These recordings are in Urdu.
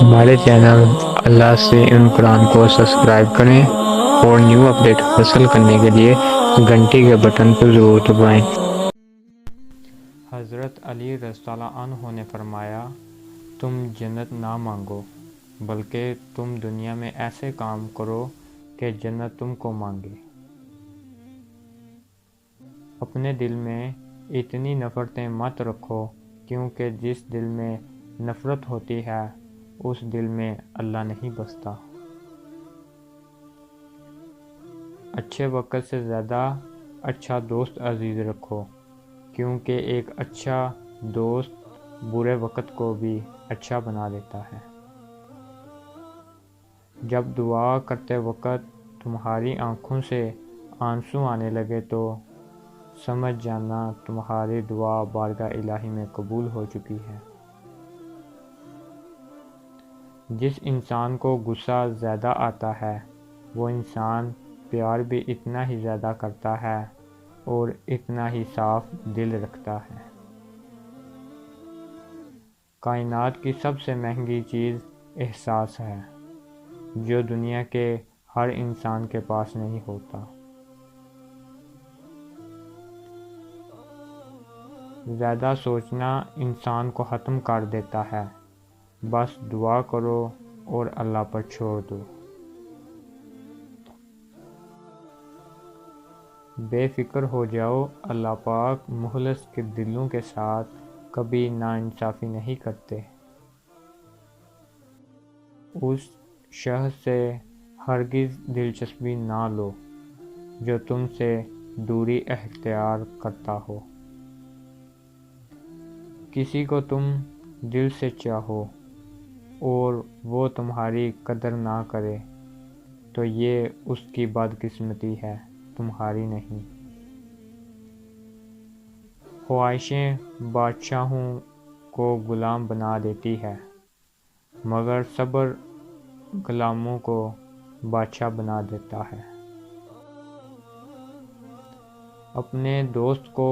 ہمارے چینل اللہ سے ان قرآن کو سبسکرائب کریں اور نیو اپڈیٹ حاصل کرنے کے لیے گھنٹی کے بٹن کو ضرور دبائیں۔ حضرت علی رضی اللہ عنہ نے فرمایا، تم جنت نہ مانگو بلکہ تم دنیا میں ایسے کام کرو کہ جنت تم کو مانگے۔ اپنے دل میں اتنی نفرتیں مت رکھو، کیونکہ جس دل میں نفرت ہوتی ہے اس دل میں اللہ نہیں بستا۔ اچھے وقت سے زیادہ اچھا دوست عزیز رکھو، کیونکہ ایک اچھا دوست برے وقت کو بھی اچھا بنا دیتا ہے۔ جب دعا کرتے وقت تمہاری آنکھوں سے آنسو آنے لگے تو سمجھ جانا تمہاری دعا بارگاہ الہی میں قبول ہو چکی ہے۔ جس انسان کو غصہ زیادہ آتا ہے وہ انسان پیار بھی اتنا ہی زیادہ کرتا ہے اور اتنا ہی صاف دل رکھتا ہے۔ کائنات کی سب سے مہنگی چیز احساس ہے، جو دنیا کے ہر انسان کے پاس نہیں ہوتا۔ زیادہ سوچنا انسان کو ختم کر دیتا ہے، بس دعا کرو اور اللہ پر چھوڑ دو۔ بے فکر ہو جاؤ، اللہ پاک مخلص کے دلوں کے ساتھ کبھی ناانصافی نہیں کرتے۔ اس شخص سے ہرگز دلچسپی نہ لو جو تم سے دوری اختیار کرتا ہو۔ کسی کو تم دل سے چاہو اور وہ تمہاری قدر نہ کرے تو یہ اس کی بدقسمتی ہے، تمہاری نہیں۔ خواہشیں بادشاہوں کو غلام بنا دیتی ہے، مگر صبر غلاموں کو بادشاہ بنا دیتا ہے۔ اپنے دوست کو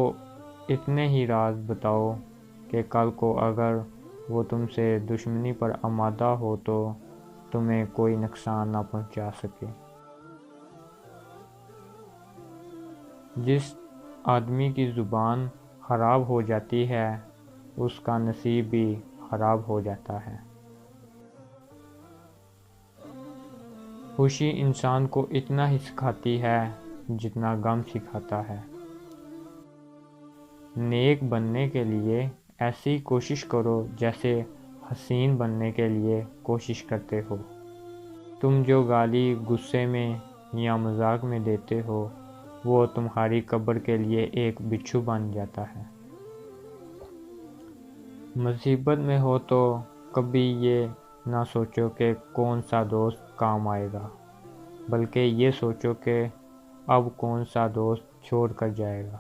اتنے ہی راز بتاؤ کہ کل کو اگر وہ تم سے دشمنی پر آمادہ ہو تو تمہیں کوئی نقصان نہ پہنچا سکے۔ جس آدمی کی زبان خراب ہو جاتی ہے اس کا نصیب بھی خراب ہو جاتا ہے۔ خوشی انسان کو اتنا ہی سکھاتی ہے جتنا غم سکھاتا ہے۔ نیک بننے کے لیے ایسی کوشش کرو جیسے حسین بننے کے لیے کوشش کرتے ہو۔ تم جو گالی غصے میں یا مذاق میں دیتے ہو وہ تمہاری قبر کے لیے ایک بچھو بن جاتا ہے۔ مصیبت میں ہو تو کبھی یہ نہ سوچو کہ کون سا دوست کام آئے گا، بلکہ یہ سوچو کہ اب کون سا دوست چھوڑ کر جائے گا۔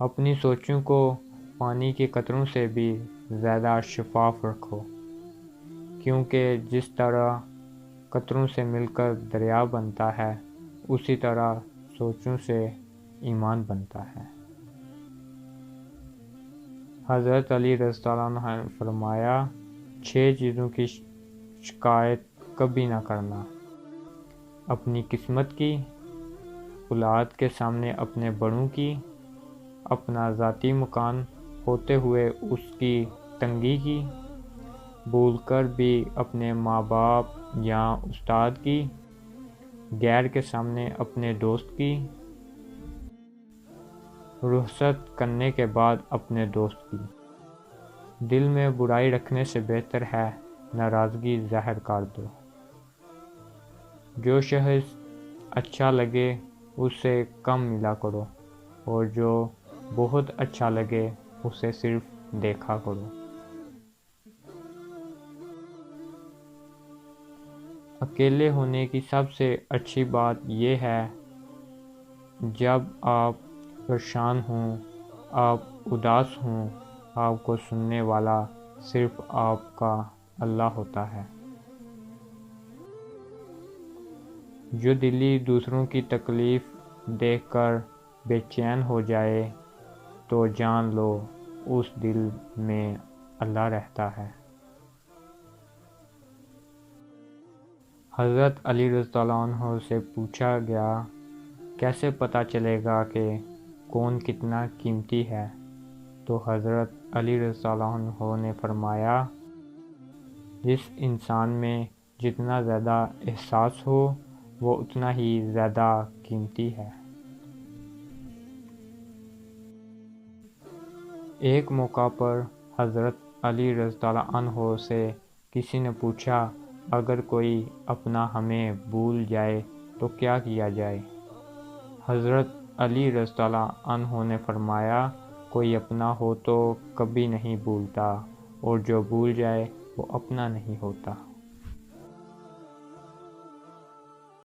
اپنی سوچوں کو پانی کے قطروں سے بھی زیادہ شفاف رکھو، کیونکہ جس طرح قطروں سے مل کر دریا بنتا ہے اسی طرح سوچوں سے ایمان بنتا ہے۔ حضرت علی رضی اللہ عنہ نے فرمایا، 6 چیزوں کی شکایت کبھی نہ کرنا: اپنی قسمت کی، اولاد کے سامنے اپنے بڑوں کی، اپنا ذاتی مکان ہوتے ہوئے اس کی تنگی کی، بھول کر بھی اپنے ماں باپ یا استاد کی، غیر کے سامنے اپنے دوست کی، رخصت کرنے کے بعد اپنے دوست کی۔ دل میں برائی رکھنے سے بہتر ہے ناراضگی ظاہر کر دو۔ جو شخص اچھا لگے اس سے کم ملا کرو اور جو بہت اچھا لگے اسے صرف دیکھا کرو۔ اکیلے ہونے کی سب سے اچھی بات یہ ہے جب آپ پریشان ہوں، آپ اداس ہوں، آپ کو سننے والا صرف آپ کا اللہ ہوتا ہے۔ جو دلی دوسروں کی تکلیف دیکھ کر بے چین ہو جائے تو جان لو اس دل میں اللہ رہتا ہے۔ حضرت علی رضی اللہ عنہ سے پوچھا گیا کیسے پتہ چلے گا کہ کون کتنا قیمتی ہے؟ تو حضرت علی رضی اللہ عنہ نے فرمایا جس انسان میں جتنا زیادہ احساس ہو وہ اتنا ہی زیادہ قیمتی ہے۔ ایک موقع پر حضرت علی رضی اللہ عنہ سے کسی نے پوچھا اگر کوئی اپنا ہمیں بھول جائے تو کیا کیا جائے؟ حضرت علی رضی اللہ عنہ نے فرمایا کوئی اپنا ہو تو کبھی نہیں بھولتا، اور جو بھول جائے وہ اپنا نہیں ہوتا۔